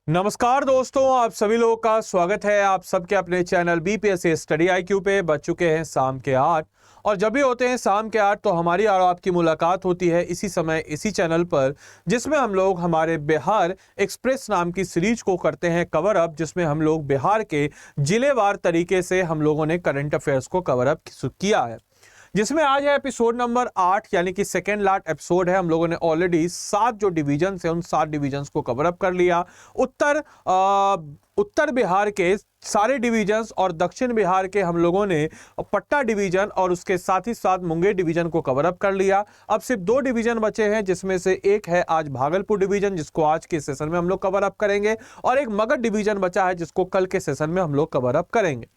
नमस्कार दोस्तों, आप सभी लोगों का स्वागत है। आप सबके अपने चैनल बीपीएससी स्टडी आईक्यू पे बज चुके हैं शाम के 8 और जब भी होते हैं शाम के 8 तो हमारी और आपकी मुलाकात होती है इसी समय इसी चैनल पर, जिसमें हम लोग हमारे बिहार एक्सप्रेस नाम की सीरीज को करते हैं कवर अप, जिसमें हम लोग बिहार के जिलेवार तरीके से हम लोगों ने करंट अफेयर्स को कवर अप किया है, जिसमें आज है एपिसोड नंबर 8 यानी कि सेकेंड लास्ट एपिसोड है। हम लोगों ने ऑलरेडी 7 जो डिवीजन है उन 7 डिवीजन्स को कवर अप कर लिया। उत्तर बिहार के सारे डिवीजन्स और दक्षिण बिहार के हम लोगों ने पट्टा डिवीजन और उसके साथ ही साथ मुंगेर डिवीजन को कवर अप कर लिया। अब सिर्फ 2 डिवीजन बचे हैं, जिसमें से एक है आज भागलपुर डिवीजन, जिसको आज के सेशन में हम लोग कवर अप करेंगे, और एक मगध डिवीजन बचा है जिसको कल के सेशन में हम लोग कवर अप करेंगे।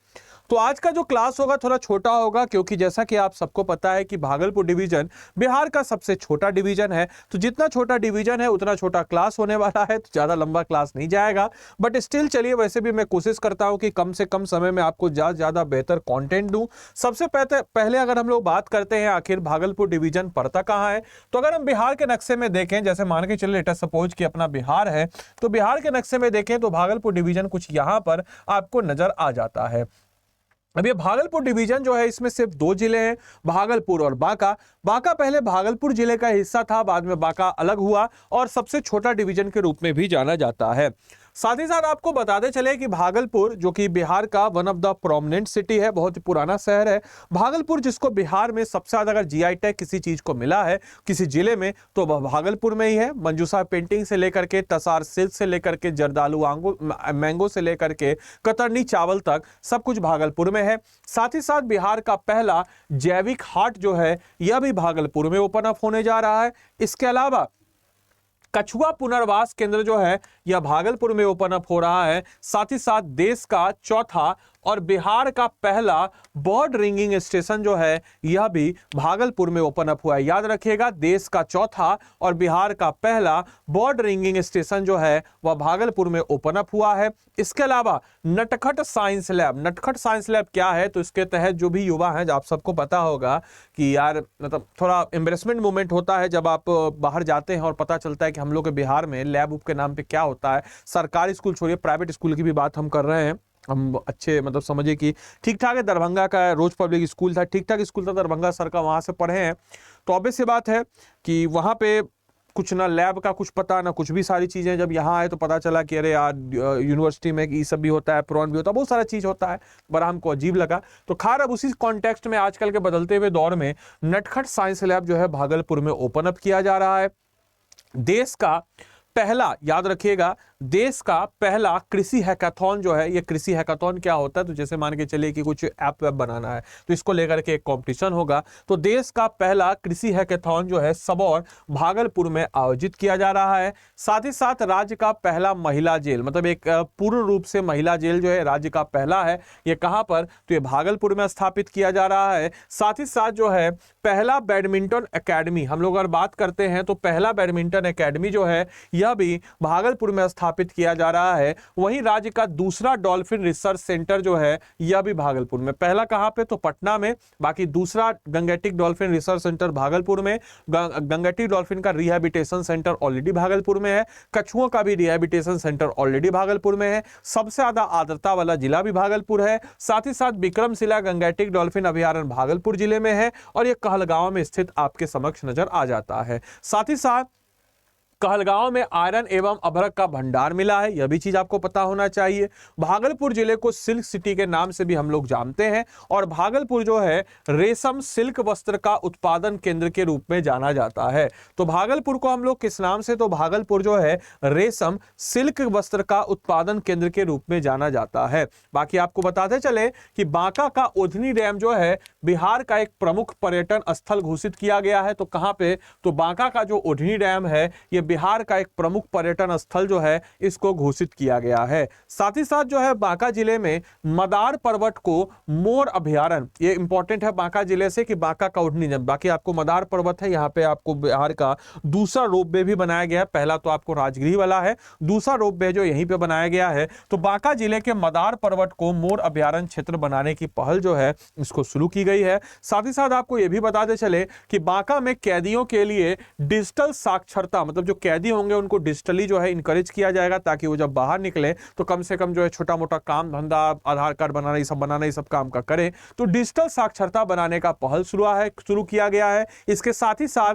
तो आज का जो क्लास होगा थोड़ा छोटा होगा, क्योंकि जैसा कि आप सबको पता है कि भागलपुर डिवीजन बिहार का सबसे छोटा डिवीजन है। तो जितना छोटा डिवीजन है उतना छोटा क्लास होने वाला है, तो ज़्यादा लंबा क्लास नहीं जाएगा। बट स्टिल चलिए, वैसे भी मैं कोशिश करता हूं कि कम से कम समय में आपको ज़्यादा बेहतर कंटेंट दूं। सबसे पहले अगर हम लोग बात करते हैं आखिर भागलपुर डिवीजन पड़ता कहाँ है, तो अगर हम बिहार के नक्शे में देखें, जैसे मान के चलिए लेट अस सपोज कि अपना बिहार है, तो बिहार के नक्शे में देखें तो भागलपुर डिवीजन कुछ यहाँ पर आपको नजर आ जाता है। अब ये भागलपुर डिवीजन जो है इसमें सिर्फ 2 जिले हैं, भागलपुर और बांका। बांका पहले भागलपुर जिले का हिस्सा था, बाद में बांका अलग हुआ और सबसे छोटा डिवीजन के रूप में भी जाना जाता है। साथ ही साथ आपको बताते चले कि भागलपुर जो कि बिहार का one of the prominent city है, बहुत ही पुराना शहर है भागलपुर, जिसको बिहार में सबसे ज्यादा अगर जीआई टैग किसी चीज को मिला है किसी जिले में तो वह भागलपुर में ही है। मंजूषा पेंटिंग से लेकर के तसार सिल्क से लेकर के जर्दालू मैंगो से लेकर के कतरनी चावल तक सब कुछ भागलपुर में है। साथ ही साथ बिहार का पहला जैविक हाट जो है यह भी भागलपुर में ओपन अप होने जा रहा है। इसके अलावा कछुआ पुनर्वास केंद्र जो है यह भागलपुर में ओपन अप हो रहा है। साथ ही साथ देश का चौथा और बिहार का पहला बर्ड रिंगिंग स्टेशन जो है यह भी भागलपुर में ओपन अप हुआ है। याद रखिएगा, देश का चौथा और बिहार का पहला बर्ड रिंगिंग स्टेशन जो है वह भागलपुर में ओपन अप हुआ है। इसके अलावा नटखट साइंस लैब, नटखट साइंस लैब क्या है, तो इसके तहत जो भी युवा हैं, आप सबको पता होगा कि यार मतलब थोड़ा एम्बेरसमेंट मोमेंट होता है जब आप बाहर जाते हैं और पता चलता है कि हम लोग के बिहार में लैब के नाम पे क्या होता है। सरकारी स्कूल छोड़िए, प्राइवेट स्कूल की भी बात हम कर रहे हैं। हम अच्छे मतलब समझिए कि ठीक ठाक है, दरभंगा का रोज पब्लिक स्कूल था, ठीक ठाक स्कूल था दरभंगा सर का, वहाँ से पढ़े हैं। तो ऑब्वियस सी बात है कि वहाँ पे कुछ ना लैब का कुछ पता ना कुछ भी, सारी चीज़ें जब यहाँ आए तो पता चला कि अरे यार यूनिवर्सिटी में ये सब भी होता है, प्रॉन भी होता है, बहुत सारा चीज़ होता है, बड़ा हमको अजीब लगा। तो खैर अब उसी कॉन्टेक्स्ट में आजकल के बदलते हुए दौर में नटखट साइंस लैब जो है भागलपुर में ओपन अप किया जा रहा है। देश का पहला, याद रखिएगा, देश का पहला कृषि हैकाथॉन जो है, ये कृषि हैकाथॉन क्या होता है, तो जैसे मान के चलिए कि कुछ ऐप वेब बनाना है तो इसको लेकर के एक कंपटीशन होगा। तो देश का पहला कृषि हैकाथॉन जो है सबौर भागलपुर में आयोजित किया जा रहा है। साथ ही साथ राज्य का पहला महिला जेल, मतलब एक पूर्ण रूप से महिला जेल जो है राज्य का पहला है, ये कहां पर, तो ये भागलपुर में स्थापित किया जा रहा है। साथ ही साथ जो है पहला बैडमिंटन एकेडमी, हम लोग अगर बात करते हैं तो पहला बैडमिंटन एकेडमी जो है यह भी भागलपुर में स्थापित किया जा रहा है। वहीं राज्य का दूसरा डॉल्फिन रिसर्च सेंटर जो है यह भी भागलपुर में, पहला कहां पे, तो पटना में, बाकी दूसरा Gangetic dolphin research centre Bhagalpur में। गंगेटिक डॉल्फिन का रिहैबिलिटेशन सेंटर ऑलरेडी भागलपुर में है, कछुओं का भी रिहैबिलिटेशन सेंटर ऑलरेडी भागलपुर में है। सबसे ज्यादा आर्द्रता वाला जिला भी भागलपुर है। साथ ही साथ विक्रमशिला गंगेटिक डॉल्फिन अभयारण्य भागलपुर जिले में है और यह कहलगांव में स्थित आपके समक्ष नजर आ जाता है। साथ ही साथ कहलगांव में आयरन एवं अभ्रक का भंडार मिला है, यह भी चीज आपको पता होना चाहिए। भागलपुर जिले को सिल्क सिटी के नाम से भी हम लोग जानते हैं और भागलपुर जो है रेशम सिल्क वस्त्र का उत्पादन केंद्र के रूप में जाना जाता है। तो भागलपुर को हम लोग किस नाम से, तो भागलपुर जो है रेशम सिल्क वस्त्र का उत्पादन केंद्र के रूप में जाना जाता है। बाकी आपको बताते चले कि बांका का ओधनी डैम जो है बिहार का एक प्रमुख पर्यटन स्थल घोषित किया गया है। तो कहां पे, तो बांका का जो ओधनी डैम है ये बिहार का एक प्रमुख पर्यटन स्थल जो है इसको घोषित किया गया है। साथ ही साथ जो है बांका जिले में मदार पर्वत को मोर अभयारण्य, ये इंपॉर्टेंट है बांका जिले से कि बांका का ओढ़नी, बाकी आपको मदार पर्वत है, यहाँ पे आपको बिहार का दूसरा रोपवे भी बनाया गया है। पहला तो आपको राजगीर वाला है, दूसरा रोपवे जो यहीं पे बनाया गया है। तो बांका जिले के मदार पर्वत को मोर अभयारण्य क्षेत्र बनाने की पहल जो है इसको शुरू की गई है। साथ ही साथ आपको यह भी बताते चले कि बांका में कैदियों के लिए डिजिटल साक्षरता, मतलब जो कैदी होंगे उनको डिजिटली जो है इनकरेज किया जाएगा, ताकि वो जब बाहर निकले तो कम से कम जो है छोटा मोटा काम धंधा, आधार कार्ड बनाना, ये सब काम का करें। तो डिजिटल साक्षरता बनाने का पहल शुरू किया गया है। इसके साथ ही साथ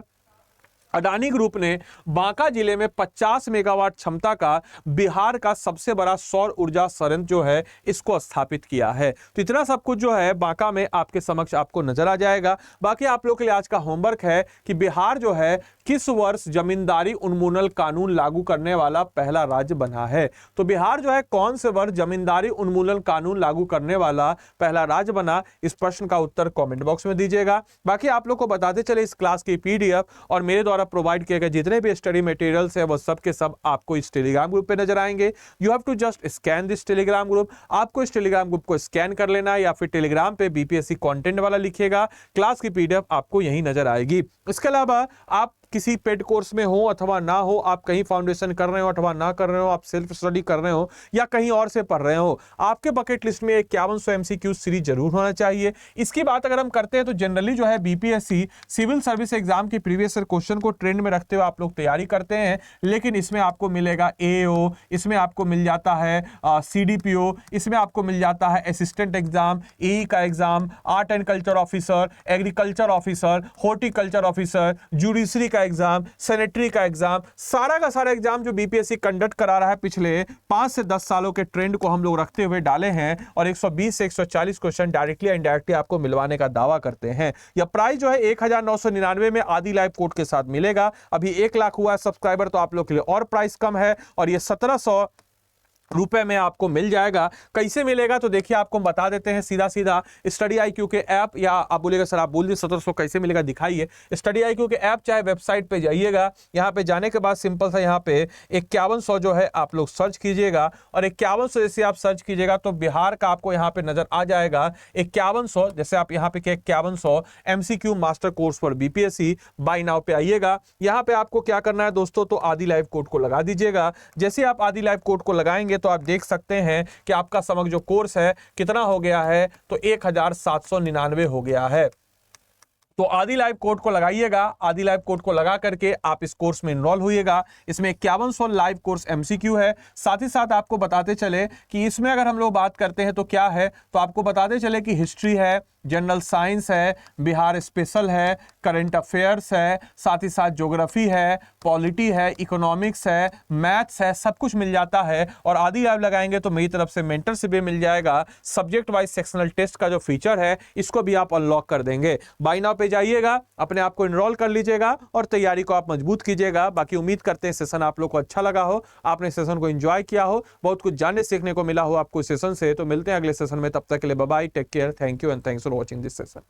अडानी ग्रुप ने बांका जिले में 50 मेगावाट क्षमता का बिहार का सबसे बड़ा सौर ऊर्जा संयंत्र जो है इसको स्थापित किया है। तो इतना सब कुछ जो है बांका में आपके समक्ष आपको नजर आ जाएगा। बाकी आप लोग के लिए आज का होमवर्क है कि बिहार जो है किस वर्ष जमींदारी उन्मूलन कानून लागू करने वाला पहला राज्य बना है। तो बिहार जो है कौन से वर्ष जमींदारी उन्मूलन कानून लागू करने वाला पहला राज्य बना, इस प्रश्न का उत्तर कमेंट बॉक्स में दीजिएगा। बाकी आप लोग को बताते चले इस क्लास की पीडीएफ और मेरे द्वारा प्रोवाइड किए गए जितने भी स्टडी मटेरियल्स है वो सब के सब आपको इस टेलीग्राम ग्रुप पे नजर आएंगे। You have to just scan this Telegram group. आपको इस टेलीग्राम ग्रुप को स्कैन कर लेना है या फिर टेलीग्राम पे बीपीएससी कंटेंट वाला लिखिएगा, क्लास की पीडीएफ आपको यहीं नजर आएगी। इसके अलावा आप किसी पेड कोर्स में हो अथवा ना हो, आप कहीं फाउंडेशन कर रहे हो अथवा ना कर रहे हो, आप सेल्फ स्टडी कर रहे हो या कहीं और से पढ़ रहे हो, आपके बकेट लिस्ट में 5100 एमसीक्यू सीरीज जरूर होना चाहिए। इसकी बात अगर हम करते हैं तो जनरली जो है बीपीएससी सिविल सर्विस एग्जाम के प्रीवियस ईयर क्वेश्चन को ट्रेंड में रखते हुए आप लोग तैयारी करते हैं, लेकिन इसमें आपको मिलेगा एओ, इसमें आपको मिल जाता है सीडीपीओ, इसमें आपको मिल जाता है असिस्टेंट एग्जाम, ई का exam, art and culture officer, agriculture officer, horticulture officer, judiciary का एग्जाम, सेनेटरी का एग्जाम, सारा का सारा एग्जाम जो बीपीएससी कंडक्ट करा रहा है पिछले 5 से 10 सालों के ट्रेंड को हम लोग रखते हुए डाले हैं और 120 से 140 क्वेश्चन डायरेक्टली या इनडायरेक्टली आपको मिलवाने का दावा करते हैं। यह प्राइस जो है 1999 में आदि लाइव कोड के साथ मिलेगा। अभी 1 लाख हुआ है सब्सक्राइबर तो आप लोग के लिए और प्राइस कम है और ये 1700 रुपए में आपको मिल जाएगा। कैसे मिलेगा तो देखिए आपको बता देते हैं सीधा सीधा। स्टडी IQ के ऐप, या आप बोलेगा सर आप बोल दिए 1700 कैसे मिलेगा दिखाइए। स्टडी IQ के ऐप चाहे वेबसाइट पे जाइएगा, यहाँ पे जाने के बाद सिंपल सा यहाँ पे 5100 जो है आप लोग सर्च कीजिएगा और 5100 जैसे आप सर्च कीजिएगा तो बिहार का आपको यहाँ पे नजर आ जाएगा 5100। जैसे आप यहाँ पे 5100 MCQ master course for BPSC buy now पे आइएगा। यहाँ पे आपको क्या करना है दोस्तों, तो आदि लाइव कोड को लगा दीजिएगा। जैसे आप आदि लाइव कोड को लगाएंगे तो आप देख सकते हैं कि आपका समग्र जो कोर्स है कितना हो गया है, तो 1799 हो गया है। तो आदि लाइव कोड को लगाइएगा। आदि लाइव कोड को लगा करके आप इस कोर्स में इनरोल होइएगा। इसमें 5100 लाइव कोर्स MCQ है। साथ ही साथ आपको बताते चले कि इसमें अगर हम लोग बात करते हैं तो क्या है, तो आपको बताते चले कि हिस्ट्री है, जनरल साइंस है, बिहार स्पेशल है, करंट अफेयर्स है, साथ ही साथ ज्योग्राफी है, पॉलिटी है, इकोनॉमिक्स है, मैथ्स है, सब कुछ मिल जाता है। और आदि लाइव लगाएंगे तो मेरी तरफ से मेंटरशिप भी मिल जाएगा। सब्जेक्ट वाइज सेक्शनल टेस्ट का जो फीचर है इसको भी आप अनलॉक कर देंगे। बाय नाउ पे जाइएगा, अपने आप को इनरोल कर लीजिएगा और तैयारी को आप मजबूत कीजिएगा। बाकी उम्मीद करते हैं सेशन आप लोग को अच्छा लगा हो, आपने सेशन को एंजॉय किया हो, बहुत कुछ जानने सीखने को मिला हो आपको सेशन से। तो मिलते हैं अगले सेशन में, तब तक के लिए bye bye, take care, thank you and thanks for watching this session.